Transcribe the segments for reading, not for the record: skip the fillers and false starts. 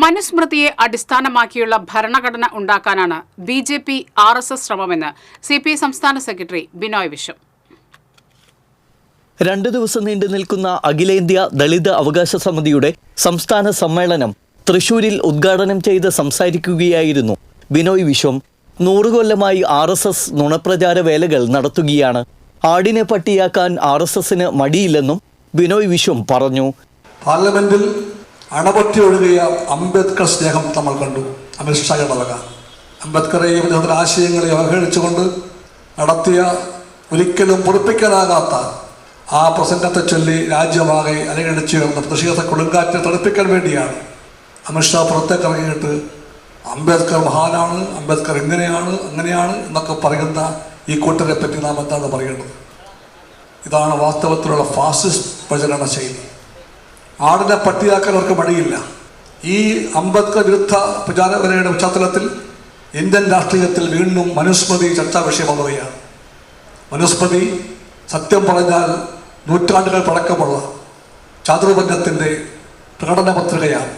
മനുസ്മൃതിയെ അടിസ്ഥാനമാക്കിയുള്ള ഭരണഘടന ഉണ്ടാക്കാനാണ് ബി.ജെ.പി. ആർ.എസ്.എസ്. ശ്രമമെന്ന് സി.പി.ഐ. സംസ്ഥാന സെക്രട്ടറി ബിനോയ് വിശ്വം. 2 ദിവസം നീണ്ടു നിൽക്കുന്ന അഖിലേന്ത്യാ ദളിത് അവകാശ സമിതിയുടെ സംസ്ഥാന സമ്മേളനം തൃശൂരിൽ ഉദ്ഘാടനം ചെയ്ത് സംസാരിക്കുകയായിരുന്നു ബിനോയ് വിശ്വം. 100 കൊല്ലമായി ആർ.എസ്.എസ്. നുണപ്രചാര വേലകൾ നടത്തുകയാണ്. ആടിനെ പട്ടിയാക്കാൻ ആർ.എസ്.എസിന് മടിയില്ലെന്നും ബിനോയ് വിശ്വം പറഞ്ഞു. പാർലമെന്റിൽ അണപൊട്ടി ഒഴുകിയ അംബേദ്കർ സ്നേഹം നമ്മൾ കണ്ടു. അമിത്ഷായുടെ വക അംബേദ്കറെയും അദ്ദേഹത്തിൻ്റെ ആശയങ്ങളെയും അവഹേളിച്ചുകൊണ്ട് നടത്തിയ ഒരിക്കലും പൊറുപ്പിക്കാനാകാത്ത ആ പ്രസംഗത്തെ ചൊല്ലി രാജ്യമാകെ അലകടിച്ചുയർന്ന പ്രതിഷേധ കൊടുങ്കാറ്റിനെ തണുപ്പിക്കാൻ വേണ്ടിയാണ് അമിത്ഷാ പുറത്തേക്ക് ഇറങ്ങിയിട്ട് അംബേദ്കർ മഹാനാണ്, അംബേദ്കർ ഇങ്ങനെയാണ് അങ്ങനെയാണ് എന്നൊക്കെ പറയുന്ന ഈ കൂട്ടരെ പറ്റി നാം എന്താണ് പറയേണ്ടത്? ഇതാണ് വാസ്തവത്തിലുള്ള ഫാസിസ്റ്റ് പ്രചരണ ശൈലി. ആടിനെ പട്ടിയാക്കാൻ അവർക്ക് മടിയില്ല. ഈ അംബേദ്കർ വിരുദ്ധ പ്രചാരവരയുടെ പശ്ചാത്തലത്തിൽ ഇന്ത്യൻ രാഷ്ട്രീയത്തിൽ വീണ്ടും മനുസ്മൃതി ചർച്ചാ വിഷയമാവുകയാണ്. മനുസ്മൃതി സത്യം പറഞ്ഞാൽ നൂറ്റാണ്ടുകൾ പഴക്കമുള്ള ചാതുർവർണ്ണത്തിൻ്റെ പ്രകടന പത്രികയാണ്.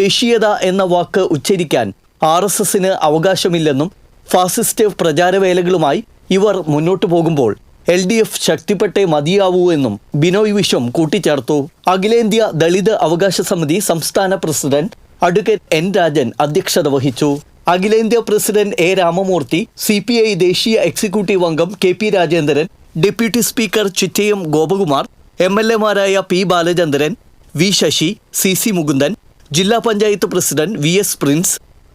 ദേശീയത എന്ന വാക്ക് ഉച്ചരിക്കാൻ ആർ.എസ്.എസിന് അവകാശമില്ലെന്നും ഫാസിസ്റ്റ് പ്രചാരവേലകളുമായി ഇവർ മുന്നോട്ടു പോകുമ്പോൾ LDF ശക്തിപ്പെട്ടേ മതിയാവൂ എന്നും ബിനോയ് വിശ്വം കൂട്ടിച്ചേർത്തു. അഖിലേന്ത്യാ ദളിത് അവകാശ സമിതി സംസ്ഥാന പ്രസിഡന്റ് അഡ്വക്കേറ്റ് N. രാജൻ അധ്യക്ഷത വഹിച്ചു. അഖിലേന്ത്യാ പ്രസിഡന്റ് A. രാമമൂർത്തി, CPI ദേശീയ എക്സിക്യൂട്ടീവ് അംഗം KP Rajendran, deputy speaker Chittayam Gopakumar, MLA-മാരായ P. Balachandran, V. Sasi, CC Mukundan, ജില്ലാ പഞ്ചായത്ത് പ്രസിഡന്റ് VS പ്രിൻസ്,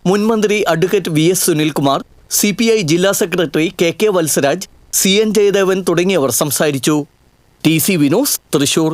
മുൻമന്ത്രി അഡ്വക്കേറ്റ് VS സുനിൽകുമാർ, CPI ജില്ലാ secretary KK Valsaraj, CN Jayadevan തുടങ്ങിയവർ സംസാരിച്ചു. TC വിനോസ്, തൃശൂർ.